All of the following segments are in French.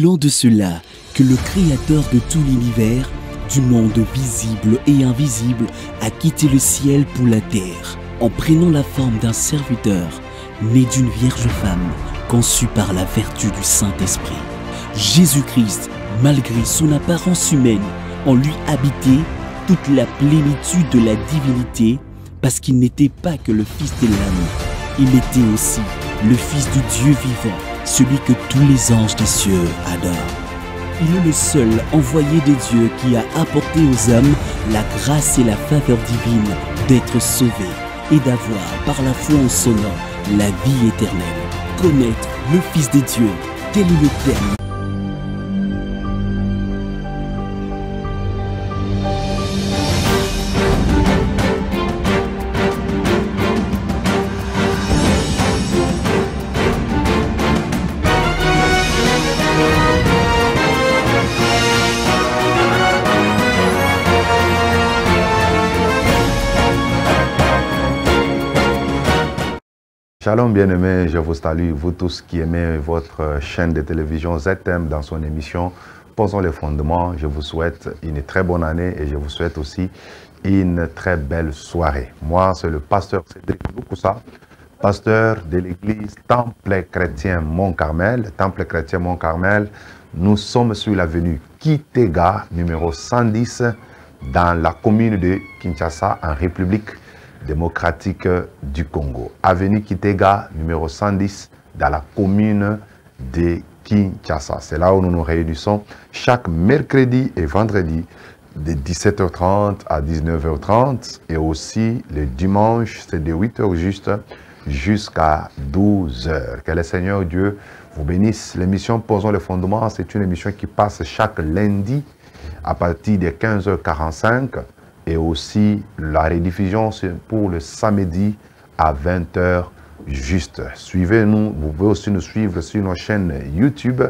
000 ans de cela que le Créateur de tout l'univers, du monde visible et invisible, a quitté le ciel pour la terre, en prenant la forme d'un serviteur, né d'une vierge femme, conçu par la vertu du Saint-Esprit. Jésus-Christ, malgré son apparence humaine, en lui habitait toute la plénitude de la divinité, parce qu'il n'était pas que le Fils de l'homme, il était aussi le Fils du Dieu vivant, celui que tous les anges des cieux adorent. Il est le seul envoyé de Dieu qui a apporté aux hommes la grâce et la faveur divine d'être sauvés et d'avoir par la foi en son nom la vie éternelle. Connaître le Fils de Dieu, tel est le terme. Shalom bien-aimés, je vous salue, vous tous qui aimez votre chaîne de télévision ZM dans son émission Posons les fondements. Je vous souhaite une très bonne année et je vous souhaite aussi une très belle soirée. Moi, c'est le pasteur Cédric Loukoussa, pasteur de l'église Temple Chrétien Mont-Carmel. Temple Chrétien Mont-Carmel, nous sommes sur l'avenue Kitega, numéro 110, dans la commune de Kinshasa, en République démocratique du Congo. Avenue Kitega, numéro 110, dans la commune de Kinshasa. C'est là où nous nous réunissons chaque mercredi et vendredi de 17h30 à 19h30 et aussi le dimanche, c'est de 8h juste jusqu'à 12h. Que le Seigneur Dieu vous bénisse. L'émission Posons les fondements, c'est une émission qui passe chaque lundi à partir de 15h45 et aussi la rediffusion c'est pour le samedi à 20h juste. Suivez-nous, vous pouvez aussi nous suivre sur nos chaînes YouTube,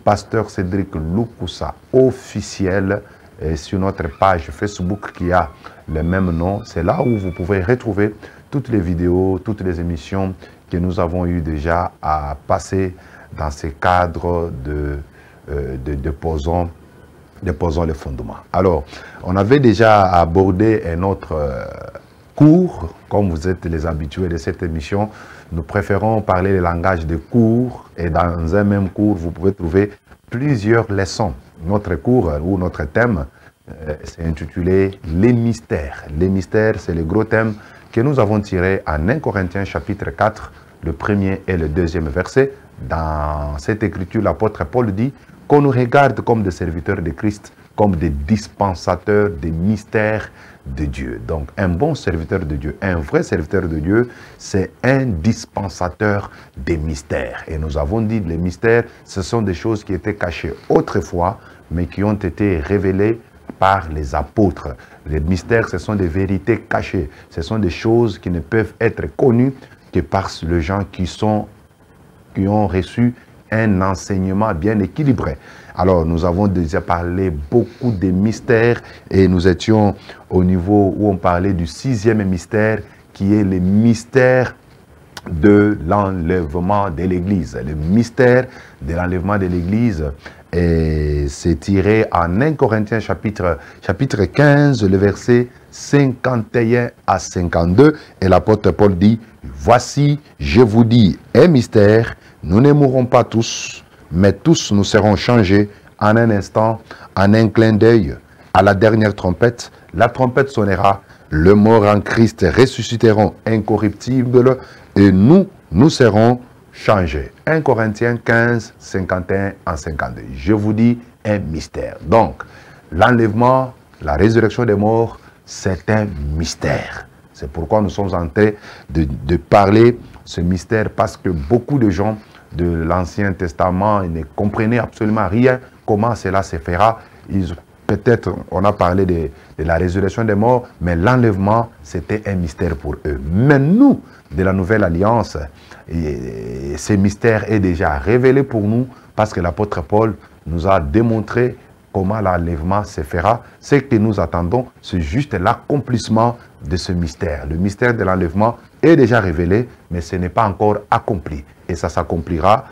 Pasteur Cédric Loukoussa officiel, et sur notre page Facebook qui a le même nom. C'est là où vous pouvez retrouver toutes les vidéos, toutes les émissions que nous avons eu déjà à passer dans ce cadre de Posons les fondements. Alors, on avait déjà abordé un autre cours. Comme vous êtes les habitués de cette émission, nous préférons parler le langage de cours. Et dans un même cours, vous pouvez trouver plusieurs leçons. Notre cours ou notre thème, c'est intitulé « Les mystères ». Les mystères, c'est le gros thème que nous avons tiré en 1 Corinthiens chapitre 4, le premier et le deuxième verset. Dans cette écriture, l'apôtre Paul dit qu'on nous regarde comme des serviteurs de Christ, comme des dispensateurs des mystères de Dieu. Donc, un bon serviteur de Dieu, un vrai serviteur de Dieu, c'est un dispensateur des mystères. Et nous avons dit que les mystères, ce sont des choses qui étaient cachées autrefois, mais qui ont été révélées par les apôtres. Les mystères, ce sont des vérités cachées. Ce sont des choses qui ne peuvent être connues que par les gens qui ont reçu un enseignement bien équilibré. Alors, nous avons déjà parlé beaucoup des mystères et nous étions au niveau où on parlait du 6e mystère qui est le mystère de l'enlèvement de l'Église. Le mystère de l'enlèvement de l'Église c'est tiré en 1 Corinthiens chapitre 15, le verset 51 à 52 et l'apôtre Paul dit « Voici, je vous dis un mystère, nous ne mourrons pas tous, mais tous nous serons changés en un instant, en un clin d'œil. À la dernière trompette, la trompette sonnera, les morts en Christ ressusciteront incorruptibles et nous serons changés. 1 Corinthiens 15, 51 à 52. Je vous dis un mystère. Donc, l'enlèvement, la résurrection des morts, c'est un mystère. C'est pourquoi nous sommes en train de parler ce mystère parce que beaucoup de gens de l'Ancien Testament ne comprenaient absolument rien comment cela se fera. Peut-être on a parlé de la résurrection des morts, mais l'enlèvement, c'était un mystère pour eux. Mais nous, de la Nouvelle Alliance, ce mystère est déjà révélé pour nous parce que l'apôtre Paul nous a démontré comment l'enlèvement se fera. Ce que nous attendons, c'est juste l'accomplissement de ce mystère. Le mystère de l'enlèvement est déjà révélé, mais ce n'est pas encore accompli. Et ça s'accomplira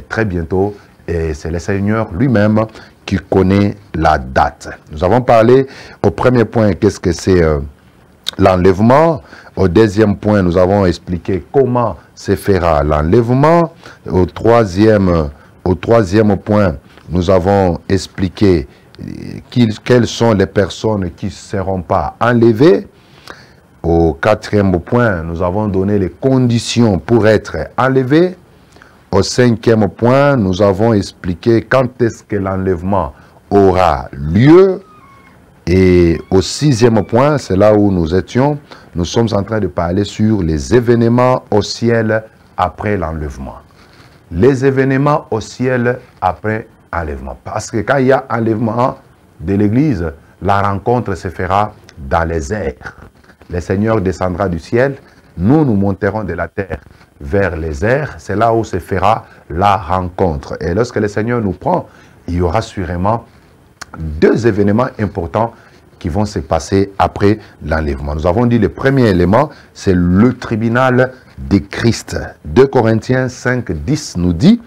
très bientôt. et c'est le Seigneur lui-même qui connaît la date. Nous avons parlé au premier point, qu'est-ce que c'est l'enlèvement. Au deuxième point, nous avons expliqué comment se fera l'enlèvement. Au troisième point, nous avons expliqué quelles sont les personnes qui ne seront pas enlevées. Au quatrième point, nous avons donné les conditions pour être enlevés. Au cinquième point, nous avons expliqué quand est-ce que l'enlèvement aura lieu. Et au sixième point, c'est là où nous étions, nous sommes en train de parler sur les événements au ciel après l'enlèvement. Les événements au ciel après enlèvement. Parce que quand il y a enlèvement de l'Église, la rencontre se fera dans les airs. Le Seigneur descendra du ciel, nous monterons de la terre vers les airs, c'est là où se fera la rencontre. Et lorsque le Seigneur nous prend, il y aura sûrement deux événements importants qui vont se passer après l'enlèvement. Nous avons dit le premier élément, c'est le tribunal de Christ. 2 Corinthiens 5, 10 nous dit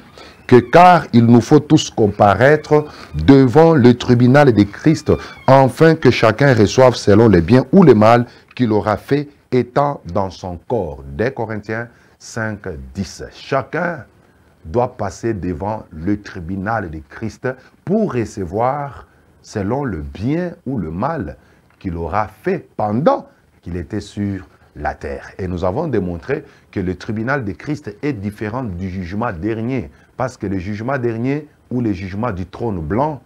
que car il nous faut tous comparaître devant le tribunal de Christ, afin que chacun reçoive selon le bien ou le mal qu'il aura fait étant dans son corps. 2 Corinthiens 5, 10. Chacun doit passer devant le tribunal de Christ pour recevoir selon le bien ou le mal qu'il aura fait pendant qu'il était sur la terre. Et nous avons démontré que le tribunal de Christ est différent du jugement dernier, parce que le jugement dernier ou le jugement du trône blanc,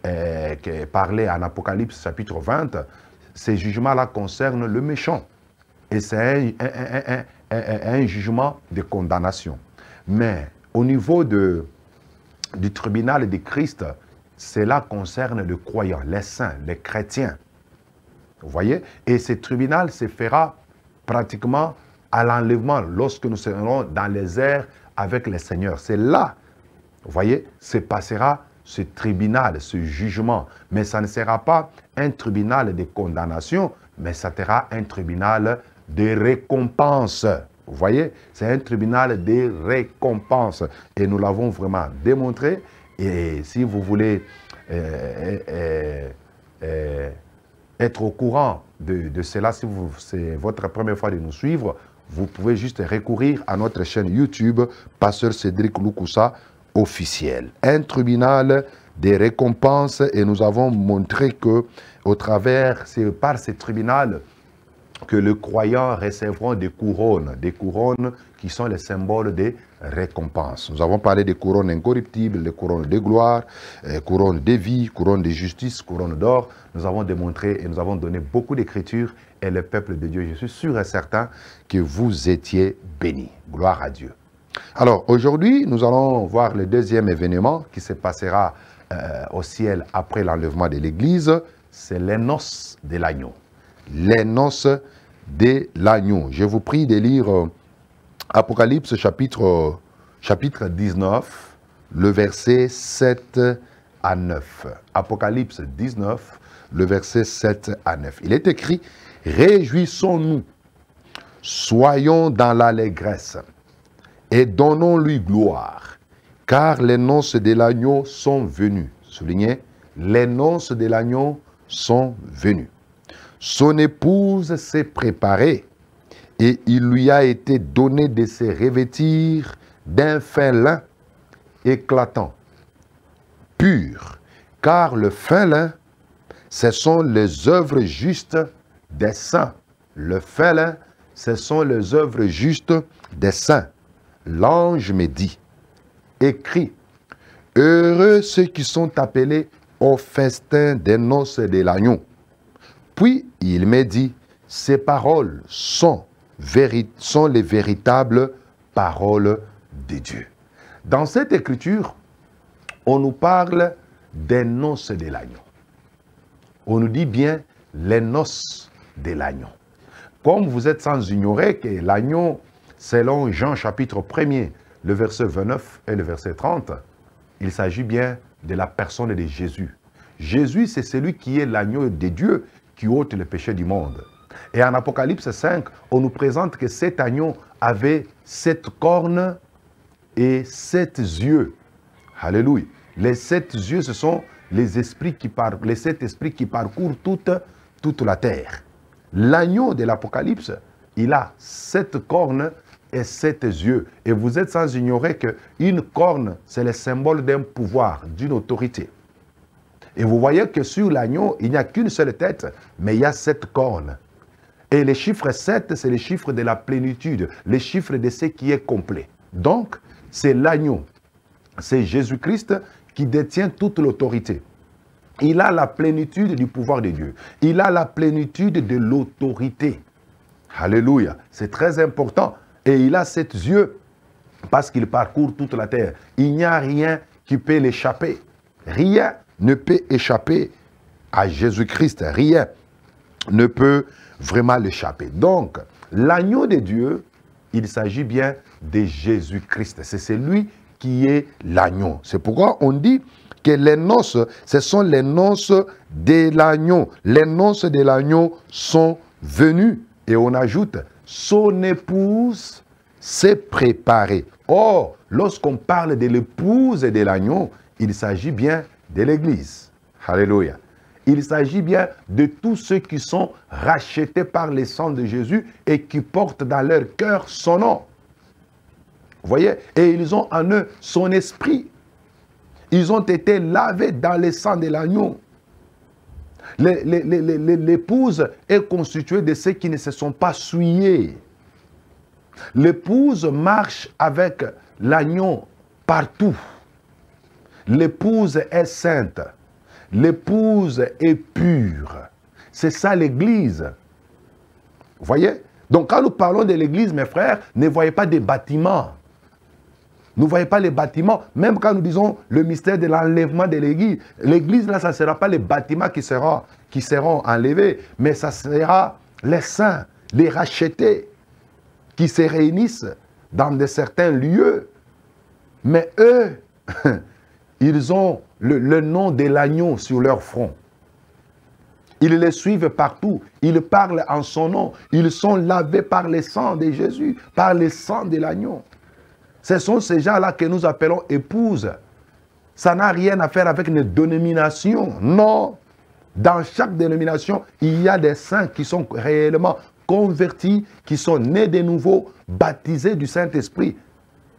qui est parlé en Apocalypse chapitre 20, ces jugements-là concernent le méchant. Et c'est un jugement de condamnation. Mais au niveau du tribunal de Christ, cela concerne le croyant, les saints, les chrétiens. Vous voyez? Et ce tribunal se fera pratiquement à l'enlèvement, lorsque nous serons dans les airs avec le Seigneur. C'est là, vous voyez, se passera ce tribunal, ce jugement. Mais ça ne sera pas un tribunal de condamnation, mais ça sera un tribunal de récompense. Vous voyez, c'est un tribunal de récompense. Et nous l'avons vraiment démontré. Et si vous voulez être au courant de cela, si c'est votre première fois de nous suivre, vous pouvez juste recourir à notre chaîne YouTube, Pasteur Cédric Lukusa officiel. Un tribunal des récompenses, et nous avons montré que c'est par ce tribunal que les croyants recevront des couronnes qui sont les symboles des récompenses. Nous avons parlé des couronnes incorruptibles, les couronnes de gloire, couronnes de vie, couronnes de justice, couronnes d'or. Nous avons démontré et nous avons donné beaucoup d'écritures, et le peuple de Dieu, je suis sûr et certain que vous étiez bénis. Gloire à Dieu. Alors aujourd'hui, nous allons voir le deuxième événement qui se passera au ciel après l'enlèvement de l'Église. C'est les noces de l'agneau. Les noces de l'agneau. Je vous prie de lire Apocalypse chapitre 19, le verset 7 à 9. Apocalypse 19, le verset 7 à 9. Il est écrit, « Réjouissons-nous, soyons dans l'allégresse, et donnons-lui gloire, car les noces de l'agneau sont venues. » Soulignez, les noces de l'agneau sont venues. Son épouse s'est préparée, et il lui a été donné de se revêtir d'un fin lin éclatant, pur, car le fin lin, ce sont les œuvres justes des saints. Le fin lin, ce sont les œuvres justes des saints. L'ange me dit, écrit, heureux ceux qui sont appelés au festin des noces de l'agneau. Puis il m'a dit, ces paroles sont les véritables paroles de Dieu. Dans cette écriture, on nous parle des noces de l'agneau. On nous dit bien les noces de l'agneau. Comme vous êtes sans ignorer que l'agneau, selon Jean chapitre 1er, le verset 29 et le verset 30, il s'agit bien de la personne de Jésus. Jésus, c'est celui qui est l'agneau de Dieu qui ôte le péché du monde. Et en Apocalypse 5, on nous présente que cet agneau avait 7 cornes et 7 yeux. Alléluia. Les 7 yeux, ce sont les 7 esprits qui parcourent toute la terre. L'agneau de l'Apocalypse, il a 7 cornes et 7 yeux. Et vous êtes sans ignorer qu'une corne, c'est le symbole d'un pouvoir, d'une autorité. Et vous voyez que sur l'agneau, il n'y a qu'une seule tête, mais il y a 7 cornes. Et le chiffre 7, c'est le chiffre de la plénitude, le chiffre de ce qui est complet. Donc, c'est l'agneau. C'est Jésus-Christ qui détient toute l'autorité. Il a la plénitude du pouvoir de Dieu. Il a la plénitude de l'autorité. Alléluia. C'est très important. Et il a 7 yeux parce qu'il parcourt toute la terre. Il n'y a rien qui peut l'échapper. Rien ne peut échapper à Jésus-Christ. Rien ne peut vraiment l'échapper. Donc, l'agneau de Dieu, il s'agit bien de Jésus-Christ. C'est celui qui est l'agneau. C'est pourquoi on dit que les noces, ce sont les noces de l'agneau. Les noces de l'agneau sont venues. Et on ajoute, son épouse s'est préparée. Or, lorsqu'on parle de l'épouse de l'agneau, il s'agit bien de l'Église. Alléluia. Il s'agit bien de tous ceux qui sont rachetés par le sang de Jésus et qui portent dans leur cœur son nom. Vous voyez? Et ils ont en eux son esprit. Ils ont été lavés dans le sang de l'agneau. L'épouse est constituée de ceux qui ne se sont pas souillés. L'épouse marche avec l'agneau partout. L'épouse est sainte. L'épouse est pure. C'est ça l'Église. Vous voyez? Donc quand nous parlons de l'Église, mes frères, ne voyez pas des bâtiments. Ne voyez pas les bâtiments. Même quand nous disons le mystère de l'enlèvement de l'Église, l'Église, là, ça ne sera pas les bâtiments qui seront enlevés, mais ça sera les saints, les rachetés, qui se réunissent dans certains lieux. Mais eux, ils ont le nom de l'agneau sur leur front. Ils les suivent partout. Ils parlent en son nom. Ils sont lavés par le sang de Jésus, par le sang de l'agneau. Ce sont ces gens-là que nous appelons épouses. Ça n'a rien à faire avec une dénomination. Non. Dans chaque dénomination, il y a des saints qui sont réellement convertis, qui sont nés de nouveau, baptisés du Saint-Esprit.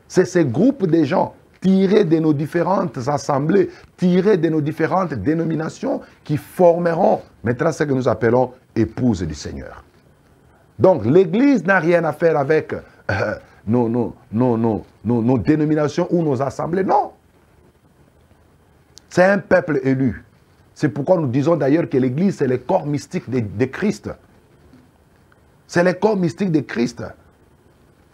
C'est ces groupes de gens tirés de nos différentes assemblées, tirés de nos différentes dénominations, qui formeront maintenant ce que nous appelons épouses du Seigneur. Donc l'Église n'a rien à faire avec nos dénominations ou nos assemblées, non. C'est un peuple élu. C'est pourquoi nous disons d'ailleurs que l'Église, c'est le corps mystique de Christ. C'est le corps mystique de Christ.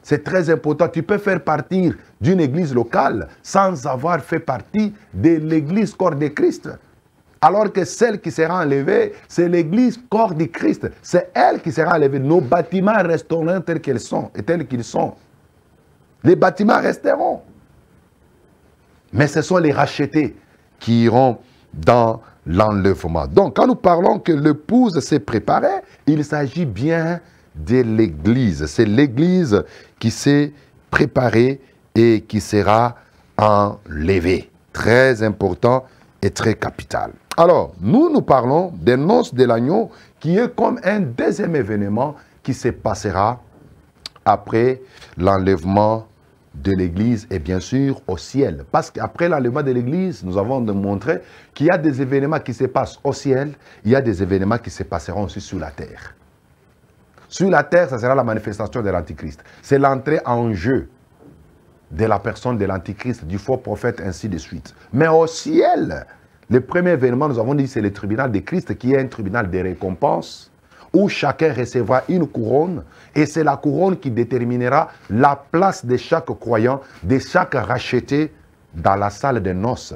C'est très important. Tu peux faire partie d'une église locale sans avoir fait partie de l'église corps de Christ. Alors que celle qui sera enlevée, c'est l'église corps de Christ. C'est elle qui sera enlevée. Nos bâtiments resteront tels qu'ils sont et tels qu'ils sont. Les bâtiments resteront. Mais ce sont les rachetés qui iront dans l'enlèvement. Donc, quand nous parlons que l'épouse s'est préparée, il s'agit bien de l'Église. C'est l'Église qui s'est préparée et qui sera enlevée. Très important et très capital. Alors, nous parlons des noces de l'agneau qui est comme un deuxième événement qui se passera après l'enlèvement de l'Église et bien sûr au ciel. Parce qu'après l'enlèvement de l'Église, nous avons montré qu'il y a des événements qui se passent au ciel, il y a des événements qui se passeront aussi sur la terre. Sur la terre, ça sera la manifestation de l'Antichrist. C'est l'entrée en jeu de la personne de l'Antichrist, du faux prophète, ainsi de suite. Mais au ciel, le premier événement, nous avons dit, c'est le tribunal de Christ, qui est un tribunal de récompense, où chacun recevra une couronne, et c'est la couronne qui déterminera la place de chaque croyant, de chaque racheté dans la salle des noces.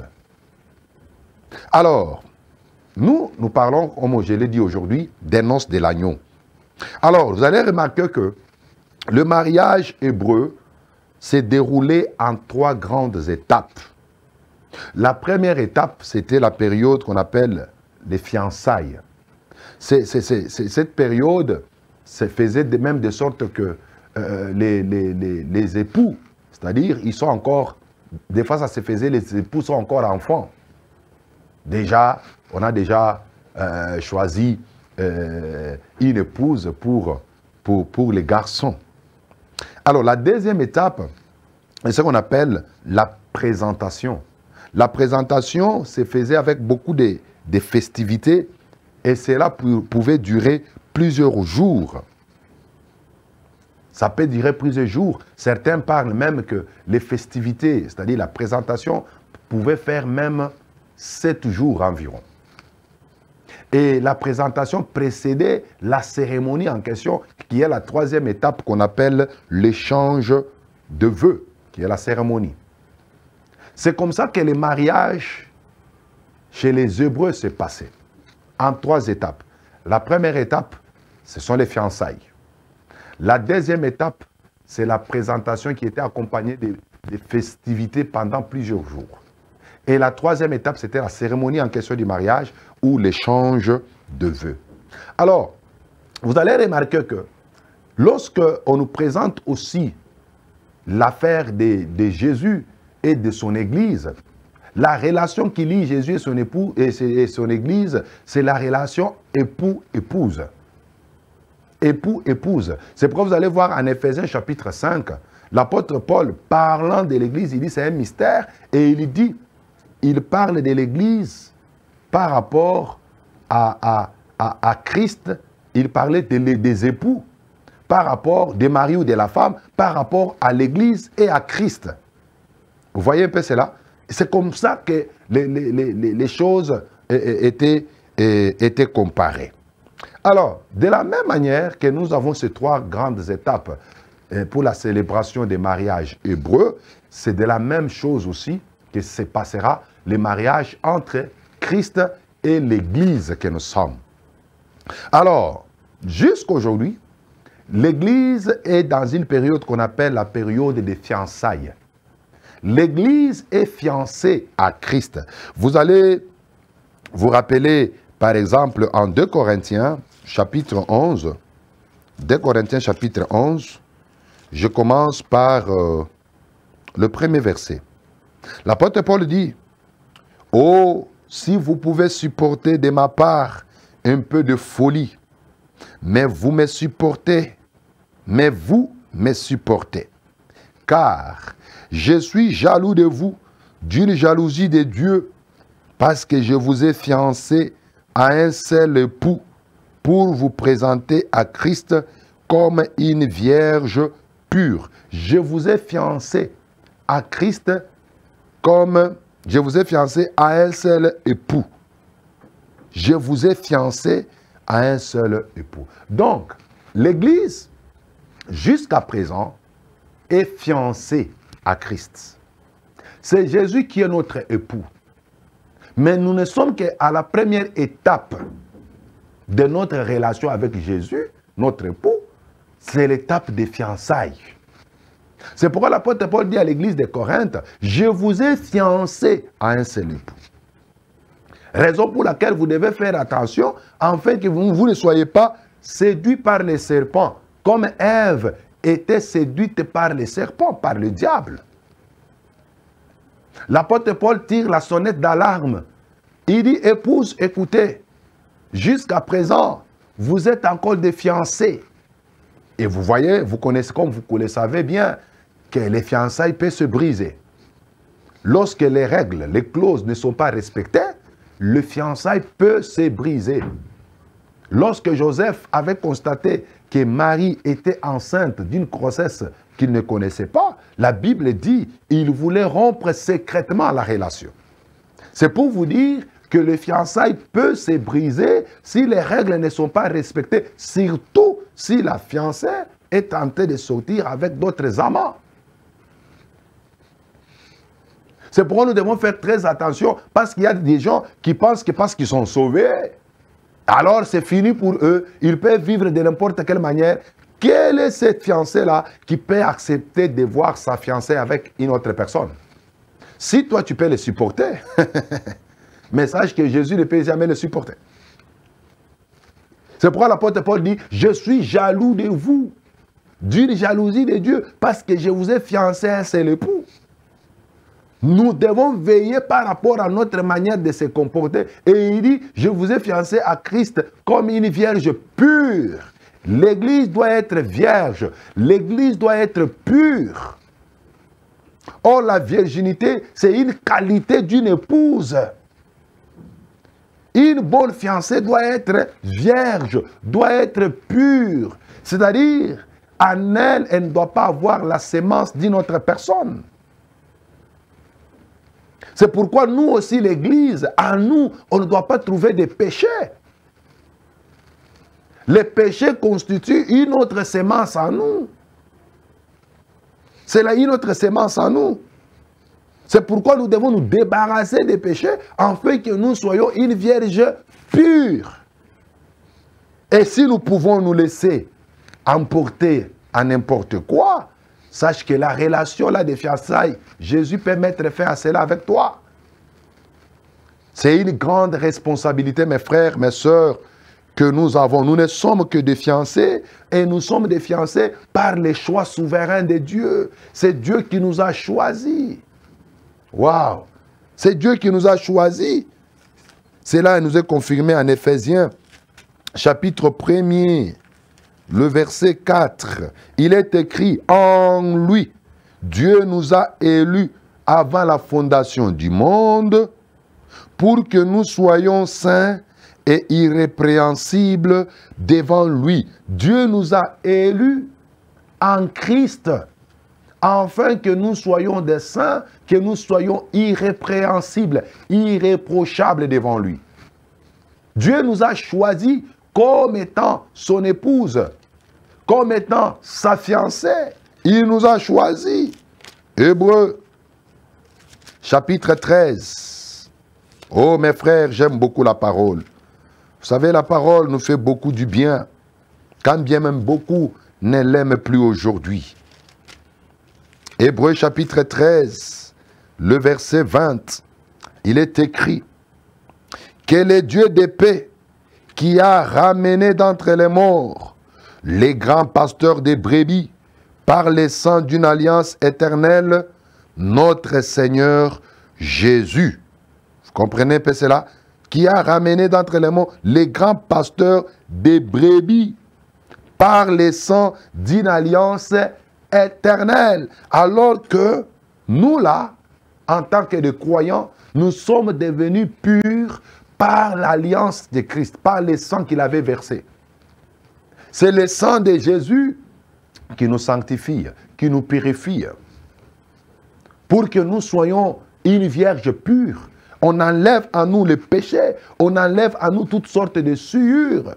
Alors, nous parlons, comme je l'ai dit aujourd'hui, des noces de l'agneau. Alors, vous allez remarquer que le mariage hébreu s'est déroulé en 3 grandes étapes. La première étape, c'était la période qu'on appelle les fiançailles. Cette période se faisait même de sorte que les époux, c'est-à-dire ils sont encore des fois ça se faisait, les époux sont encore enfants. Déjà, on a déjà choisi une épouse pour les garçons. Alors, la deuxième étape, c'est ce qu'on appelle la présentation. La présentation se faisait avec beaucoup de festivités et cela pouvait durer plusieurs jours. Ça peut durer plusieurs jours. Certains parlent même que les festivités, c'est-à-dire la présentation, pouvaient faire même 7 jours environ. Et la présentation précédait la cérémonie en question, qui est la troisième étape qu'on appelle l'échange de vœux, qui est la cérémonie. C'est comme ça que les mariages chez les Hébreux se passaient, en 3 étapes. La première étape, ce sont les fiançailles. La deuxième étape, c'est la présentation qui était accompagnée des festivités pendant plusieurs jours. Et la troisième étape, c'était la cérémonie en question du mariage ou l'échange de vœux. Alors, vous allez remarquer que lorsque on nous présente aussi l'affaire de Jésus et de son Église, la relation qui lie Jésus et son époux et son Église, c'est la relation époux-épouse. Époux-épouse. C'est pourquoi vous allez voir en Éphésiens chapitre 5, l'apôtre Paul, parlant de l'Église, il dit c'est un mystère et il dit, il parle de l'Église par rapport à Christ, il parlait des époux, par rapport des maris ou de la femme, par rapport à l'Église et à Christ. Vous voyez un peu cela? C'est comme ça que les choses étaient comparées. Alors, de la même manière que nous avons ces 3 grandes étapes pour la célébration des mariages hébreux, c'est de la même chose aussi que se passera les mariages entre Christ et l'Église que nous sommes. Alors, jusqu'aujourd'hui, l'Église est dans une période qu'on appelle la période des fiançailles. L'Église est fiancée à Christ. Vous allez vous rappeler, par exemple, en 2 Corinthiens, chapitre 11, 2 Corinthiens, chapitre 11, je commence par le premier verset. L'apôtre Paul dit, « Oh, si vous pouvez supporter de ma part un peu de folie, mais vous me supportez, car je suis jaloux de vous, d'une jalousie de Dieu, parce que je vous ai fiancé à un seul époux pour vous présenter à Christ comme une vierge pure. » Je vous ai fiancé à Christ comme je vous ai fiancé à un seul époux. Je vous ai fiancé à un seul époux. Donc, l'Église, jusqu'à présent, est fiancée à Christ. C'est Jésus qui est notre époux. Mais nous ne sommes qu'à la première étape de notre relation avec Jésus, notre époux, c'est l'étape des fiançailles. C'est pourquoi l'apôtre Paul dit à l'église de Corinthe, « Je vous ai fiancé à un seul époux. » Raison pour laquelle vous devez faire attention, afin que vous ne soyez pas séduits par les serpents, comme Ève était séduite par les serpents, par le diable. L'apôtre Paul tire la sonnette d'alarme. Il dit, « Épouse, écoutez, jusqu'à présent, vous êtes encore des fiancés. » Et vous voyez, vous connaissez, comme vous le savez bien, que les fiançailles peuvent se briser. Lorsque les règles, les clauses ne sont pas respectées, le fiançailles peut se briser. Lorsque Joseph avait constaté que Marie était enceinte d'une grossesse qu'il ne connaissait pas, la Bible dit qu'il voulait rompre secrètement la relation. C'est pour vous dire que le fiançailles peut se briser si les règles ne sont pas respectées, surtout si la fiancée est tentée de sortir avec d'autres amants. C'est pourquoi nous devons faire très attention, parce qu'il y a des gens qui pensent que parce qu'ils sont sauvés, alors c'est fini pour eux, ils peuvent vivre de n'importe quelle manière. Quelle est cette fiancée-là qui peut accepter de voir sa fiancée avec une autre personne? Si toi tu peux le supporter, mais sache que Jésus ne peut jamais le supporter. C'est pourquoi l'apôtre Paul dit, « Je suis jaloux de vous, d'une jalousie de Dieu, parce que je vous ai fiancé à un seul époux. » Nous devons veiller par rapport à notre manière de se comporter. Et il dit, je vous ai fiancé à Christ comme une vierge pure. L'église doit être vierge. L'église doit être pure. Or, la virginité, c'est une qualité d'une épouse. Une bonne fiancée doit être vierge, doit être pure. C'est-à-dire, en elle, elle ne doit pas avoir la sémence d'une autre personne. C'est pourquoi nous aussi, l'Église, en nous, on ne doit pas trouver des péchés. Les péchés constituent une autre sémence en nous. C'est là une autre sémence en nous. C'est pourquoi nous devons nous débarrasser des péchés afin que nous soyons une vierge pure. Et si nous pouvons nous laisser emporter à n'importe quoi, sache que la relation là des fiançailles, Jésus peut mettre fin à cela avec toi. C'est une grande responsabilité, mes frères, mes sœurs, que nous avons. Nous ne sommes que des fiancés et nous sommes des fiancés par les choix souverains de Dieu. C'est Dieu qui nous a choisis. Waouh! C'est Dieu qui nous a choisis. Cela nous est confirmé en Éphésiens, chapitre 1er, le verset 4. Il est écrit, en lui, Dieu nous a élus avant la fondation du monde pour que nous soyons saints et irrépréhensibles devant lui. Dieu nous a élus en Christ, afin que nous soyons des saints, que nous soyons irrépréhensibles, irréprochables devant lui. Dieu nous a choisis comme étant son épouse, comme étant sa fiancée. Il nous a choisis. Hébreux, chapitre 13. Oh mes frères, j'aime beaucoup la parole. Vous savez, la parole nous fait beaucoup du bien, quand bien même beaucoup ne l'aiment plus aujourd'hui. Hébreux chapitre 13, le verset 20, il est écrit que le Dieu de paix qui a ramené d'entre les morts les grands pasteurs des brebis par le sang d'une alliance éternelle, notre Seigneur Jésus. Vous comprenez un peu cela? Qui a ramené d'entre les morts les grands pasteurs des brebis par le sang d'une alliance éternelle. Alors que nous là, en tant que des croyants, nous sommes devenus purs par l'alliance de Christ, par le sang qu'il avait versé. C'est le sang de Jésus qui nous sanctifie, qui nous purifie. Pour que nous soyons une vierge pure, on enlève à nous le péché, on enlève à nous toutes sortes de souillures.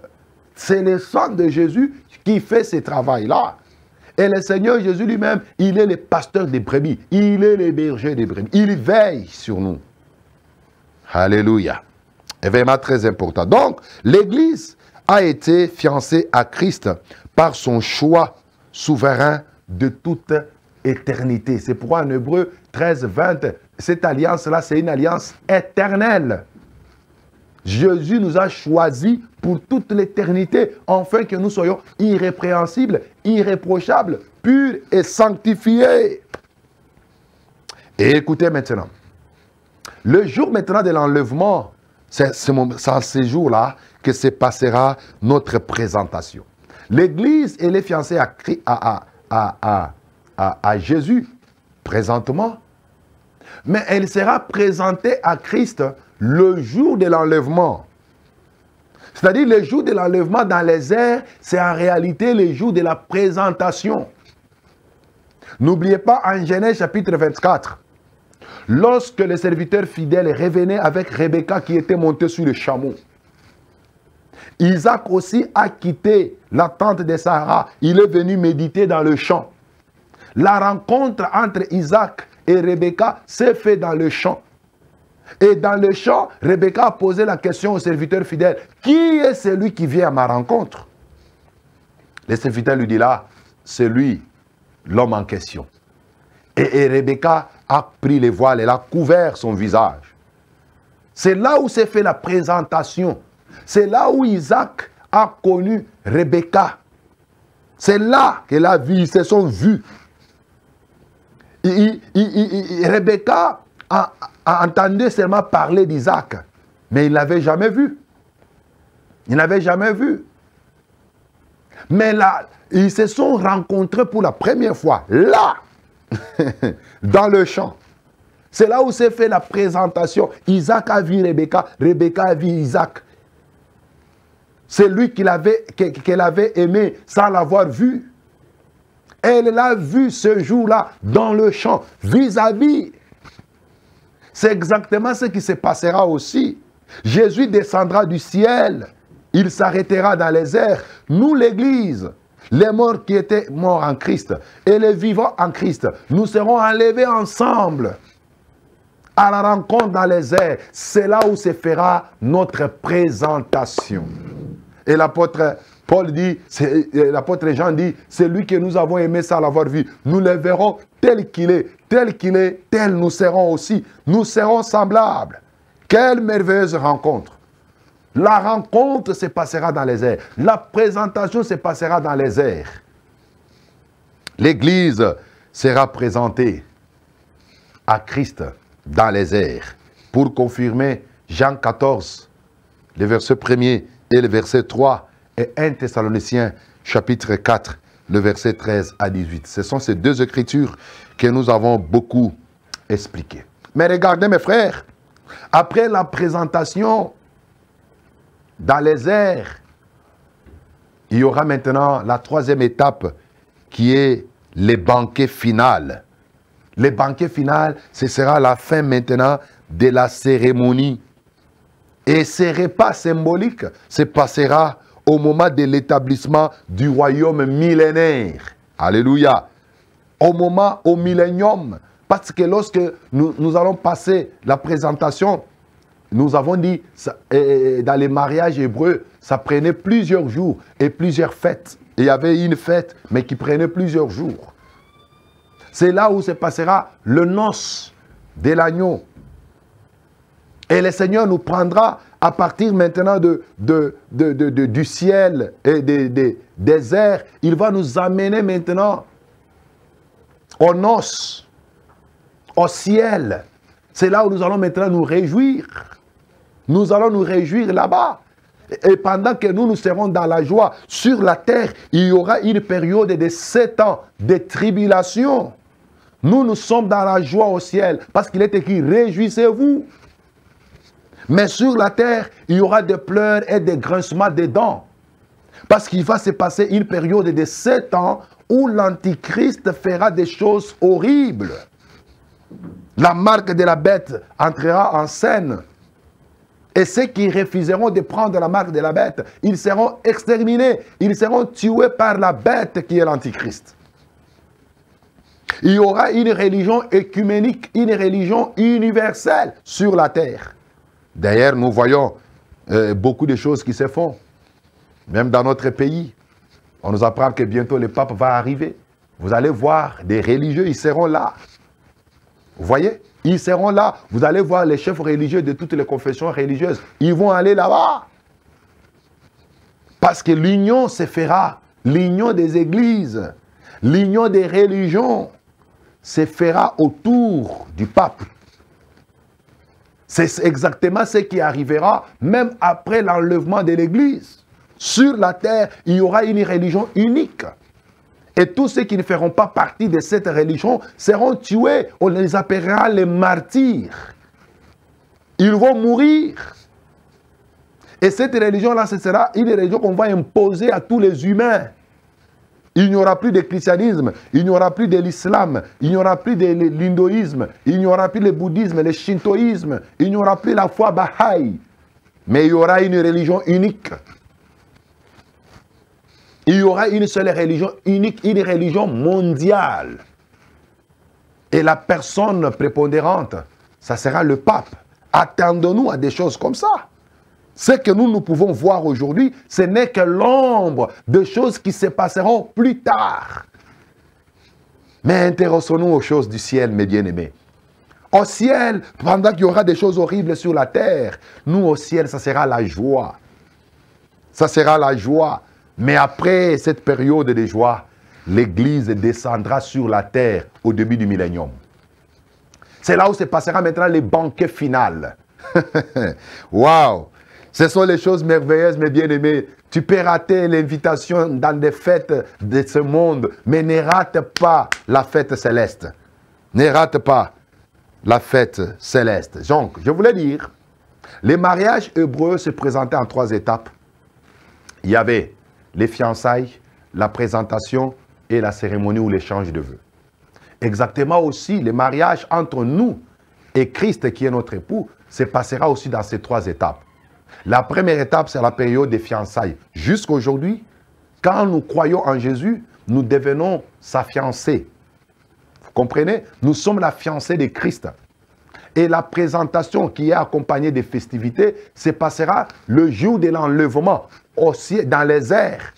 C'est le sang de Jésus qui fait ce travail-là. Et le Seigneur Jésus lui-même, il est le pasteur des brebis. Il est le berger des brebis. Il veille sur nous. Alléluia. Événement très important. Donc, l'Église a été fiancée à Christ par son choix souverain de toute éternité. C'est pourquoi en Hébreux 13, 20, cette alliance-là, c'est une alliance éternelle. Jésus nous a choisis pour toute l'éternité, afin que nous soyons irrépréhensibles, irréprochables, purs et sanctifiés. Et écoutez maintenant, le jour maintenant de l'enlèvement, c'est en ces jours-là que se passera notre présentation. L'Église, elle est fiancée à Jésus présentement, mais elle sera présentée à Christ le jour de l'enlèvement. C'est-à-dire le jour de l'enlèvement dans les airs, c'est en réalité le jour de la présentation. N'oubliez pas en Genèse chapitre 24, lorsque le serviteur fidèle revenait avec Rebecca qui était montée sur le chameau, Isaac aussi a quitté la tente de Sarah. Il est venu méditer dans le champ. La rencontre entre Isaac et Rebecca s'est faite dans le champ. Et dans le champ, Rebecca a posé la question au serviteur fidèle. Qui est celui qui vient à ma rencontre? Le serviteur lui dit là, c'est lui, l'homme en question. Et Rebecca a pris les voiles, elle a couvert son visage. C'est là où s'est fait la présentation. C'est là où Isaac a connu Rebecca. C'est là qu'elle a vu, ils se sont vus. Rebecca entendait seulement parler d'Isaac, mais il ne l'avait jamais vu. Il n'avait jamais vu. Mais là, ils se sont rencontrés pour la première fois, là, dans le champ. C'est là où s'est fait la présentation. Isaac a vu Rebecca, Rebecca a vu Isaac. C'est lui qu'elle avait aimé sans l'avoir vu. Elle l'a vu ce jour-là dans le champ, vis-à-vis. C'est exactement ce qui se passera aussi. Jésus descendra du ciel. Il s'arrêtera dans les airs. Nous, l'Église, les morts qui étaient morts en Christ et les vivants en Christ, nous serons enlevés ensemble à la rencontre dans les airs. C'est là où se fera notre présentation. Et l'apôtre Paul dit, l'apôtre Jean dit, c'est lui que nous avons aimé sans l'avoir vu. Nous le verrons tel qu'il est, tel nous serons aussi. Nous serons semblables. Quelle merveilleuse rencontre. La rencontre se passera dans les airs. La présentation se passera dans les airs. L'Église sera présentée à Christ dans les airs. Pour confirmer Jean 14, le verset 1er et le verset 3, et 1 Thessaloniciens chapitre 4, le verset 13 à 18. Ce sont ces deux écritures que nous avons beaucoup expliquées. Mais regardez mes frères, après la présentation dans les airs, il y aura maintenant la troisième étape qui est le banquet final. Le banquet final, ce sera la fin maintenant de la cérémonie. Et ce repas symbolique se passera au moment de l'établissement du royaume millénaire. Alléluia. Au millénium. Parce que lorsque nous allons passer la présentation, nous avons dit, dans les mariages hébreux, ça prenait plusieurs jours et plusieurs fêtes. Il y avait une fête, mais qui prenait plusieurs jours. C'est là où se passera le noce de l'agneau. Et le Seigneur nous prendra à partir maintenant du ciel et des airs. Il va nous amener maintenant aux noces, au ciel. C'est là où nous allons maintenant nous réjouir. Nous allons nous réjouir là-bas. Et pendant que nous serons dans la joie sur la terre, il y aura une période de 7 ans de tribulation. Nous sommes dans la joie au ciel parce qu'il est écrit, réjouissez-vous. Mais sur la terre, il y aura des pleurs et des grincements des dents. Parce qu'il va se passer une période de 7 ans où l'Antichrist fera des choses horribles. La marque de la bête entrera en scène. Et ceux qui refuseront de prendre la marque de la bête, ils seront exterminés. Ils seront tués par la bête qui est l'Antichrist. Il y aura une religion œcuménique, une religion universelle sur la terre. D'ailleurs, nous voyons beaucoup de choses qui se font. Même dans notre pays, on nous apprend que bientôt le pape va arriver. Vous allez voir des religieux, ils seront là. Vous voyez? Ils seront là. Vous allez voir les chefs religieux de toutes les confessions religieuses. Ils vont aller là-bas. Parce que l'union se fera. L'union des églises. L'union des religions se fera autour du pape. C'est exactement ce qui arrivera même après l'enlèvement de l'église. Sur la terre, il y aura une religion unique. Et tous ceux qui ne feront pas partie de cette religion seront tués. On les appellera les martyrs. Ils vont mourir. Et cette religion-là, ce sera une religion qu'on va imposer à tous les humains. Il n'y aura plus de christianisme, il n'y aura plus de l'islam, il n'y aura plus de l'hindouisme, il n'y aura plus le bouddhisme, le shintoïsme, il n'y aura plus la foi Baha'i. Mais il y aura une religion unique. Il y aura une seule religion unique, une religion mondiale. Et la personne prépondérante, ça sera le pape. Attendons-nous à des choses comme ça. Ce que nous pouvons voir aujourd'hui, ce n'est que l'ombre de choses qui se passeront plus tard. Mais intéressons-nous aux choses du ciel, mes bien-aimés. Au ciel, pendant qu'il y aura des choses horribles sur la terre, nous au ciel, ça sera la joie. Ça sera la joie. Mais après cette période de joie, l'Église descendra sur la terre au début du millénium. C'est là où se passera maintenant le banquet final. Waouh! Ce sont les choses merveilleuses, mes bien-aimés. Tu peux rater l'invitation dans des fêtes de ce monde, mais ne rate pas la fête céleste. Ne rate pas la fête céleste. Donc, je voulais dire, les mariages hébreux se présentaient en 3 étapes. Il y avait les fiançailles, la présentation et la cérémonie ou l'échange de vœux. Exactement aussi, le mariage entre nous et Christ qui est notre époux se passera aussi dans ces 3 étapes. La première étape, c'est la période des fiançailles. Jusqu'à aujourd'hui, quand nous croyons en Jésus, nous devenons sa fiancée. Vous comprenez? Nous sommes la fiancée de Christ. Et la présentation qui est accompagnée des festivités se passera le jour de l'enlèvement, aussi dans les airs.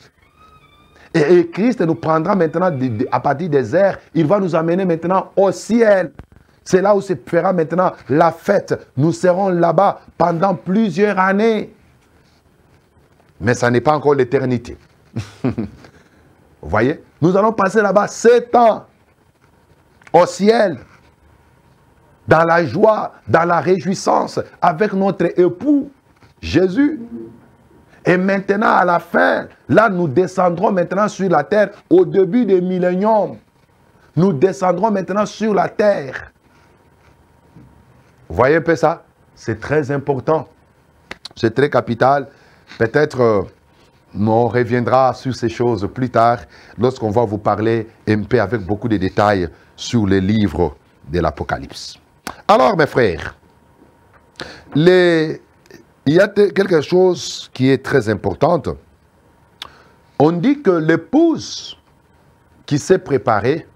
Et Christ nous prendra maintenant à partir des airs, il va nous amener maintenant au ciel. C'est là où se fera maintenant la fête. Nous serons là-bas pendant plusieurs années. Mais ça n'est pas encore l'éternité. Vous voyez? Nous allons passer là-bas 7 ans au ciel. Dans la joie, dans la réjouissance, avec notre époux, Jésus. Et maintenant, à la fin, là, nous descendrons maintenant sur la terre au début des milléniums. Nous descendrons maintenant sur la terre. Vous voyez un peu ça? C'est très important. C'est très capital. Peut-être on reviendra sur ces choses plus tard lorsqu'on va vous parler un peu avec beaucoup de détails sur les livres de l'Apocalypse. Alors, mes frères, il y a quelque chose qui est très important. On dit que l'épouse qui s'est préparée,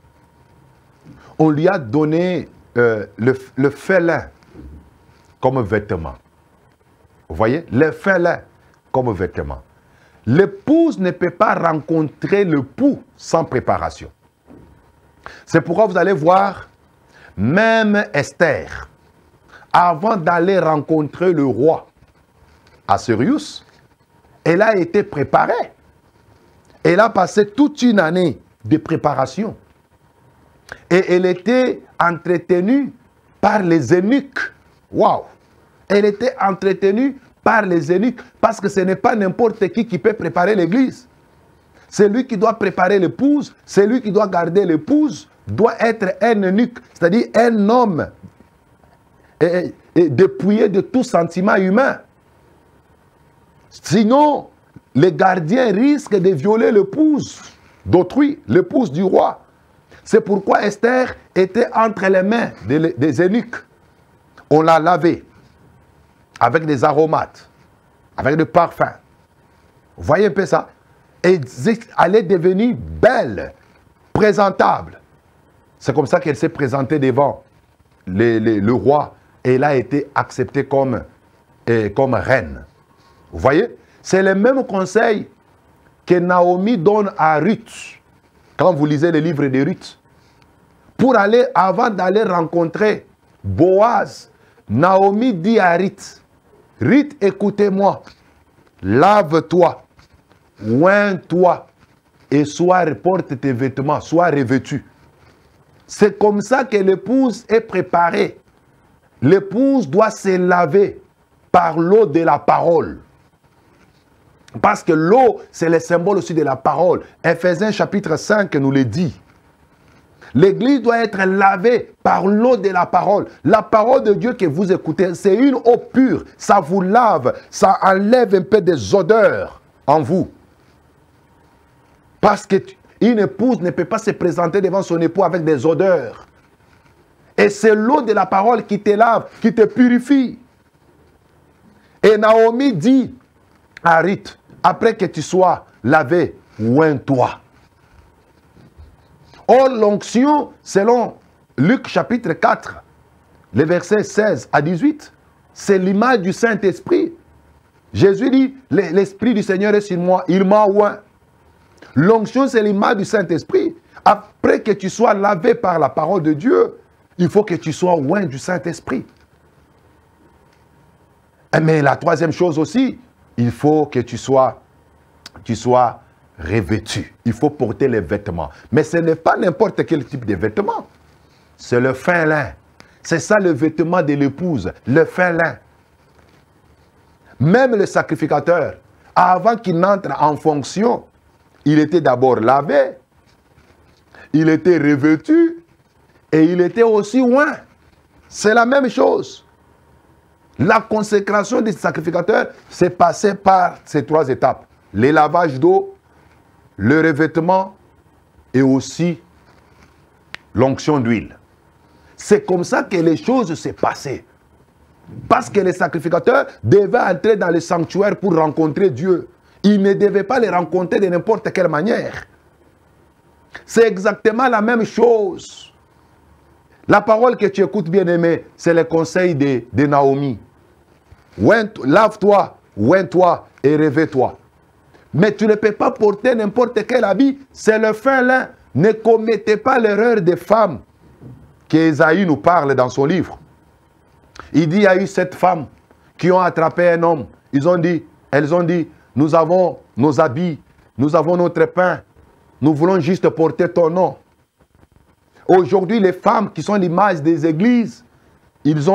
on lui a donné le félin comme vêtement. Vous voyez? Le félin comme vêtement. L'épouse ne peut pas rencontrer l'époux sans préparation. C'est pourquoi vous allez voir, même Esther, avant d'aller rencontrer le roi Assuérus, elle a été préparée. Elle a passé toute une année de préparation. Et elle était entretenue par les eunuques. Waouh! Elle était entretenue par les eunuques parce que ce n'est pas n'importe qui peut préparer l'église. C'est lui qui doit préparer l'épouse, c'est lui qui doit garder l'épouse, doit être un eunuque, c'est-à-dire un homme et dépouillé de tout sentiment humain. Sinon, les gardiens risquent de violer l'épouse d'autrui, l'épouse du roi. C'est pourquoi Esther était entre les mains des eunuques. On l'a lavée avec des aromates, avec des parfums. Vous voyez un peu ça? Et elle est devenue belle, présentable. C'est comme ça qu'elle s'est présentée devant le roi et elle a été acceptée comme reine. Vous voyez? C'est le même conseil que Naomi donne à Ruth. Quand vous lisez le livre de Ruth. Avant d'aller rencontrer Boaz, Naomi dit à Ruth, Ruth, écoutez-moi, lave-toi, oins-toi et porte tes vêtements, sois revêtu. C'est comme ça que l'épouse est préparée. L'épouse doit se laver par l'eau de la parole. Parce que l'eau, c'est le symbole aussi de la parole. Ephésiens chapitre 5 nous le dit. L'église doit être lavée par l'eau de la parole. La parole de Dieu que vous écoutez, c'est une eau pure. Ça vous lave, ça enlève un peu des odeurs en vous. Parce qu'une épouse ne peut pas se présenter devant son époux avec des odeurs. Et c'est l'eau de la parole qui te lave, qui te purifie. Et Naomi dit à Ruth, après que tu sois lavé, oins-toi. Or, l'onction, selon Luc chapitre 4, les versets 16 à 18, c'est l'image du Saint-Esprit. Jésus dit, l'Esprit du Seigneur est sur moi, il m'a oint. L'onction, c'est l'image du Saint-Esprit. Après que tu sois lavé par la parole de Dieu, il faut que tu sois oint du Saint-Esprit. Mais la troisième chose aussi, il faut que tu sois revêtu. Il faut porter les vêtements. Mais ce n'est pas n'importe quel type de vêtements. C'est le fin lin. C'est ça le vêtement de l'épouse, le fin lin. Même le sacrificateur, avant qu'il n'entre en fonction, il était d'abord lavé, il était revêtu et il était aussi oint. C'est la même chose. La consécration des sacrificateurs s'est passée par ces 3 étapes. Les lavages d'eau, le revêtement et aussi l'onction d'huile. C'est comme ça que les choses s'est passées. Parce que les sacrificateurs devaient entrer dans le sanctuaire pour rencontrer Dieu. Ils ne devaient pas les rencontrer de n'importe quelle manière. C'est exactement la même chose. La parole que tu écoutes, bien-aimé, c'est le conseil de Naomi. Lave-toi, oins-toi et revêt-toi. Mais tu ne peux pas porter n'importe quel habit. C'est le fin lin. Ne commettez pas l'erreur des femmes qu'Ésaïe nous parle dans son livre. Il dit, il y a eu 7 femmes qui ont attrapé un homme. Elles ont dit, nous avons nos habits, nous avons notre pain, nous voulons juste porter ton nom. Aujourd'hui, les femmes qui sont l'image des églises, elles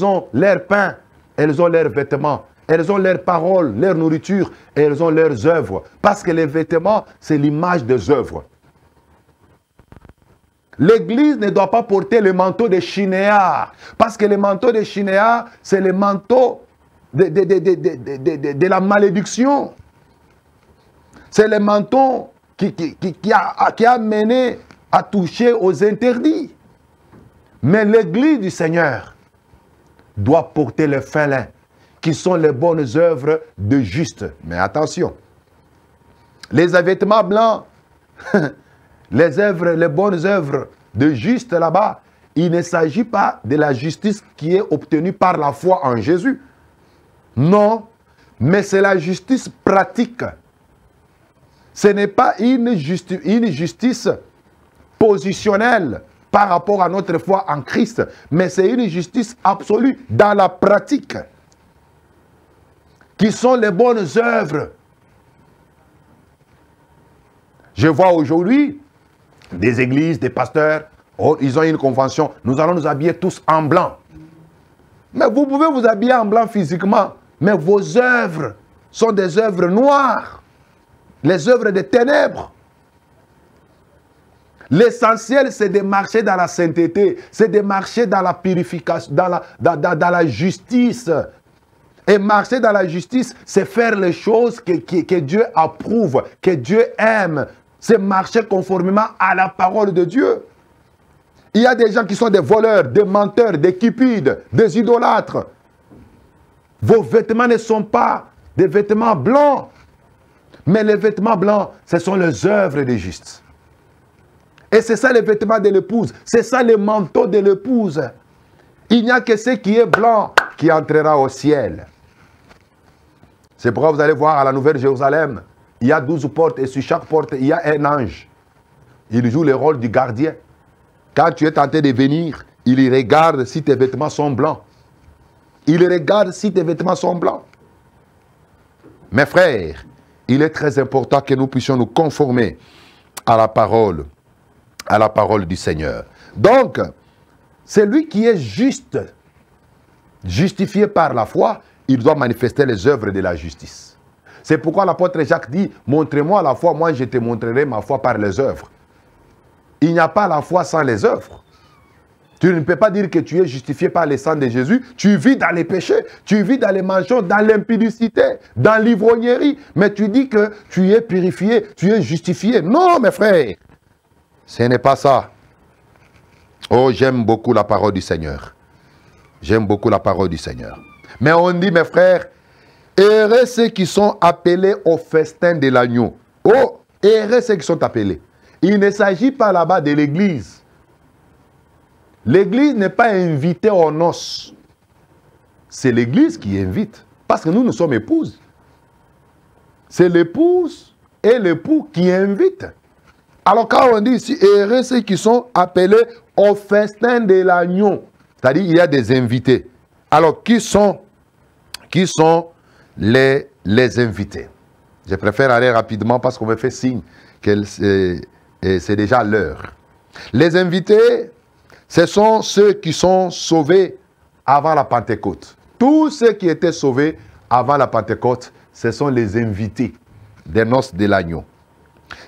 ont leur pain, elles ont leurs vêtements, elles ont leurs paroles, leur nourriture, et elles ont leurs œuvres. Parce que les vêtements, c'est l'image des œuvres. L'église ne doit pas porter le manteau de Shinéar. Parce que le manteau de Shinéar, c'est le manteau de la malédiction. C'est le manteau qui a mené à toucher aux interdits. Mais l'église du Seigneur doit porter le fin lin, qui sont les bonnes œuvres de juste. Mais attention, les vêtements blancs, les bonnes œuvres de juste là-bas, il ne s'agit pas de la justice qui est obtenue par la foi en Jésus. Non, mais c'est la justice pratique. Ce n'est pas une justice positionnelle par rapport à notre foi en Christ, mais c'est une justice absolue dans la pratique, qui sont les bonnes œuvres. Je vois aujourd'hui des églises, des pasteurs, ils ont une convention, nous allons nous habiller tous en blanc. Mais vous pouvez vous habiller en blanc physiquement, mais vos œuvres sont des œuvres noires, les œuvres des ténèbres. L'essentiel, c'est de marcher dans la sainteté, c'est de marcher dans la purification, dans la justice. Et marcher dans la justice, c'est faire les choses que Dieu approuve, que Dieu aime. C'est marcher conformément à la parole de Dieu. Il y a des gens qui sont des voleurs, des menteurs, des cupides, des idolâtres. Vos vêtements ne sont pas des vêtements blancs. Mais les vêtements blancs, ce sont les œuvres des justes. Et c'est ça les vêtements de l'épouse. C'est ça le manteau de l'épouse. Il n'y a que ce qui est blanc qui entrera au ciel. C'est pourquoi vous allez voir à la Nouvelle Jérusalem, il y a 12 portes et sur chaque porte, il y a un ange. Il joue le rôle du gardien. Quand tu es tenté de venir, il regarde si tes vêtements sont blancs. Il regarde si tes vêtements sont blancs. Mes frères, il est très important que nous puissions nous conformer à la parole du Seigneur. Donc, celui qui est juste, justifié par la foi, il doit manifester les œuvres de la justice. C'est pourquoi l'apôtre Jacques dit, montrez-moi la foi, moi je te montrerai ma foi par les œuvres. Il n'y a pas la foi sans les œuvres. Tu ne peux pas dire que tu es justifié par le sang de Jésus. Tu vis dans les péchés, tu vis dans les mensonges, dans l'impudicité, dans l'ivrognerie. Mais tu dis que tu es purifié, tu es justifié. Non, mes frères, ce n'est pas ça. Oh, j'aime beaucoup la parole du Seigneur. J'aime beaucoup la parole du Seigneur. Mais on dit, mes frères, heureux ceux qui sont appelés au festin de l'agneau. Oh, heureux ceux qui sont appelés. Il ne s'agit pas là-bas de l'église. L'église n'est pas invitée aux noces. C'est l'église qui invite. Parce que nous sommes épouses. C'est l'épouse et l'époux qui invitent. Alors quand on dit ici, heureux ceux qui sont appelés au festin de l'agneau. C'est-à-dire il y a des invités. Alors qui sont les invités? Je préfère aller rapidement parce qu'on me fait signe que c'est déjà l'heure. Les invités, ce sont ceux qui sont sauvés avant la Pentecôte. Tous ceux qui étaient sauvés avant la Pentecôte, ce sont les invités des noces de l'agneau.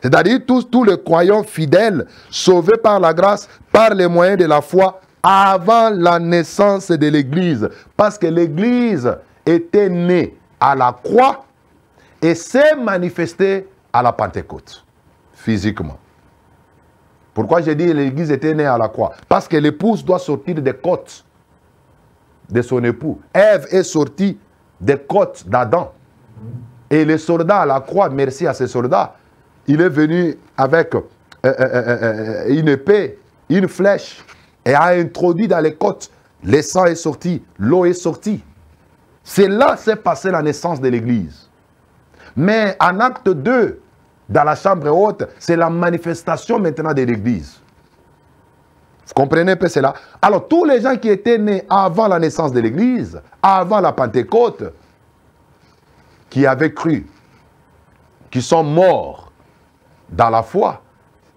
C'est-à-dire tous les croyants fidèles, sauvés par la grâce, par les moyens de la foi, avant la naissance de l'Église. Parce que l'Église était née à la croix et s'est manifestée à la Pentecôte, physiquement. Pourquoi j'ai dit que l'Église était née à la croix? Parce que l'épouse doit sortir des côtes de son époux. Ève est sortie des côtes d'Adam. Et les soldats à la croix, merci à ces soldats, il est venu avec une épée, une flèche, et a introduit dans les côtes. Le sang est sorti, l'eau est sortie. C'est là s'est passée la naissance de l'Église. Mais en acte 2, dans la chambre haute, c'est la manifestation maintenant de l'Église. Vous comprenez un peu cela? Alors, tous les gens qui étaient nés avant la naissance de l'Église, avant la Pentecôte, qui avaient cru, qui sont morts dans la foi,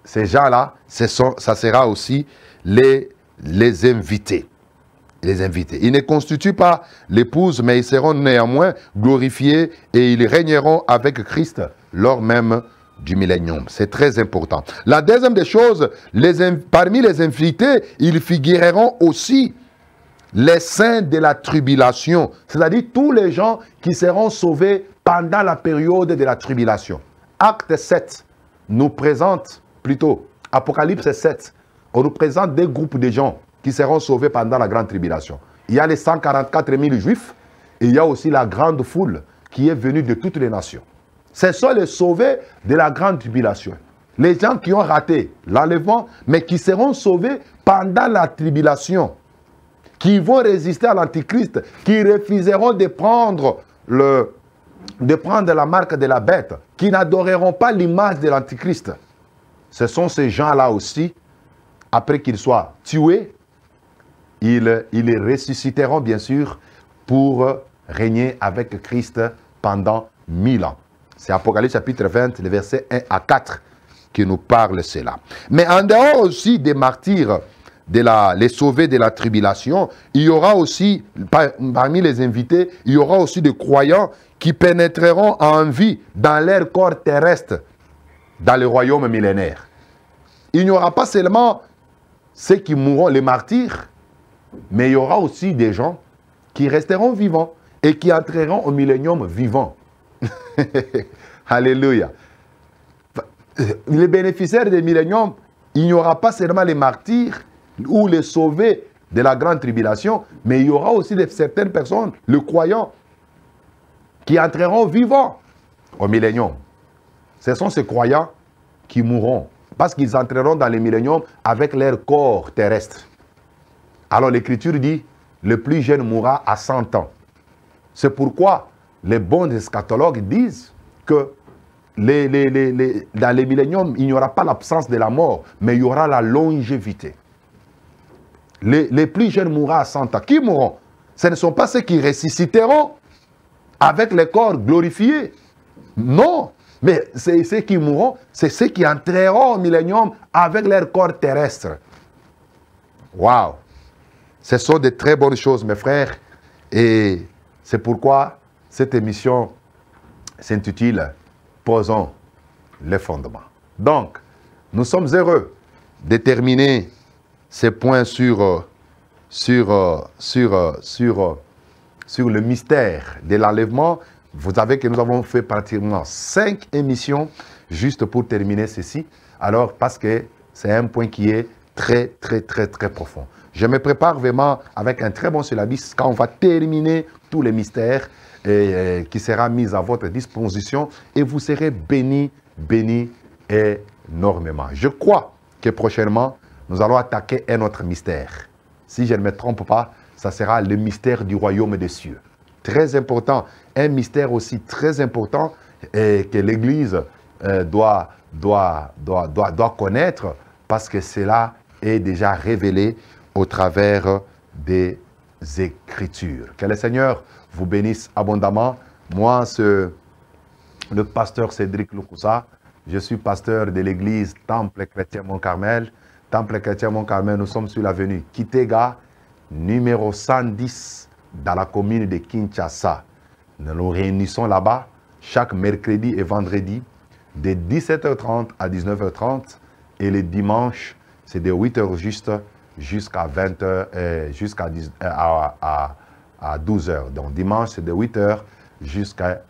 ces gens-là, ça sera aussi les invités. Les invités. Ils ne constituent pas l'épouse, mais ils seront néanmoins glorifiés et ils régneront avec Christ lors même du millénium. C'est très important. La deuxième des choses, parmi les invités, ils figureront aussi les saints de la tribulation, c'est-à-dire tous les gens qui seront sauvés pendant la période de la tribulation. Acte 7 nous présente, plutôt, Apocalypse 7, on nous présente des groupes de gens qui seront sauvés pendant la grande tribulation. Il y a les 144 000 juifs et il y a aussi la grande foule qui est venue de toutes les nations. Ce sont les sauvés de la grande tribulation. Les gens qui ont raté l'enlèvement, mais qui seront sauvés pendant la tribulation, qui vont résister à l'Antichrist, qui refuseront de prendre la marque de la bête, qui n'adoreront pas l'image de l'Antichrist. Ce sont ces gens-là aussi, après qu'ils soient tués, ils les ressusciteront bien sûr pour régner avec Christ pendant 1000 ans. C'est Apocalypse chapitre 20, les versets 1 à 4 qui nous parlent cela. Mais en dehors aussi des martyrs, les sauvés de la tribulation, il y aura aussi, parmi les invités, il y aura aussi des croyants qui pénétreront en vie dans leur corps terrestre, dans le royaume millénaire. Il n'y aura pas seulement ceux qui mourront, les martyrs, mais il y aura aussi des gens qui resteront vivants et qui entreront au millénium vivants. Alléluia. Les bénéficiaires du millénium, il n'y aura pas seulement les martyrs ou les sauvés de la grande tribulation, mais il y aura aussi certaines personnes, les croyants, qui entreront vivants au millénium. Ce sont ces croyants qui mourront, parce qu'ils entreront dans le millénium avec leur corps terrestre. Alors l'Écriture dit, le plus jeune mourra à 100 ans. C'est pourquoi les bons eschatologues disent que dans les milléniums, il n'y aura pas l'absence de la mort, mais il y aura la longévité. Les plus jeunes mourront à 100 ans. Qui mourront? Ce ne sont pas ceux qui ressusciteront avec les corps glorifiés. Non, mais ceux qui mourront, c'est ceux qui entreront au millénium avec leur corps terrestre. Waouh! Ce sont de très bonnes choses, mes frères. Et c'est pourquoi cette émission s'intitule « Posons les fondements ». Donc, nous sommes heureux de terminer ces points sur le mystère de l'enlèvement. Vous savez que nous avons fait pratiquement 5 émissions juste pour terminer ceci. Alors, parce que c'est un point qui est très, très, très, très profond. Je me prépare vraiment avec un très bon syllabus quand on va terminer tous les mystères qui sera mis à votre disposition et vous serez bénis, bénis énormément. Je crois que prochainement, nous allons attaquer un autre mystère. Si je ne me trompe pas, ça sera le mystère du royaume des cieux. Très important, un mystère aussi très important que l'Église doit connaître parce que cela est déjà révélé au travers des Écritures. Que le Seigneur vous bénisse abondamment. Moi, le pasteur Cédric Lukusa, je suis pasteur de l'église Temple Chrétien Mont-Carmel Temple chrétien Mont-Carmel, nous sommes sur l'avenue Kitega, numéro 110, dans la commune de Kinshasa. Nous nous réunissons là-bas chaque mercredi et vendredi de 17h30 à 19h30 et les dimanches, c'est de 8h juste jusqu'à 20h, jusqu'à 12h. Donc dimanche, c'est de 8h jusqu'à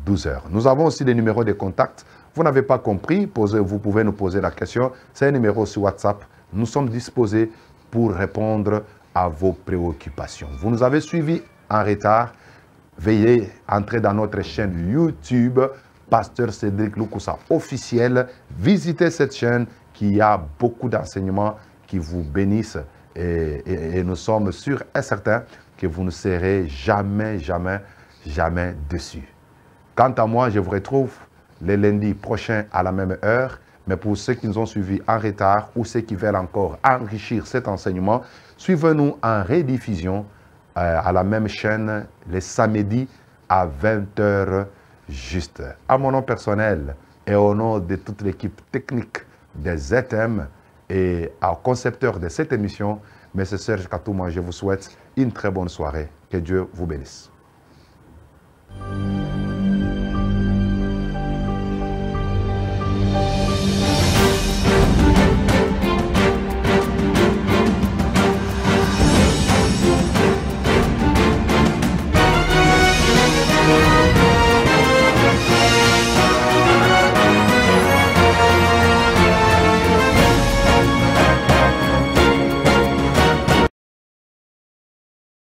12h. Nous avons aussi des numéros de contact. Vous n'avez pas compris, vous pouvez nous poser la question. C'est un numéro sur WhatsApp. Nous sommes disposés pour répondre à vos préoccupations. Vous nous avez suivis en retard. Veuillez entrer dans notre chaîne YouTube, Pasteur Cédric Lukusa officiel. Visitez cette chaîne qui a beaucoup d'enseignements qui vous bénissent. Et nous sommes sûrs et certains que vous ne serez jamais, jamais, jamais déçus. Quant à moi, je vous retrouve le lundi prochain à la même heure. Mais pour ceux qui nous ont suivis en retard ou ceux qui veulent encore enrichir cet enseignement, suivez-nous en rediffusion à la même chaîne les samedis à 20h juste. À mon nom personnel et au nom de toute l'équipe technique des ZM et au concepteur de cette émission, M. Serge Katouma, je vous souhaite une très bonne soirée. Que Dieu vous bénisse.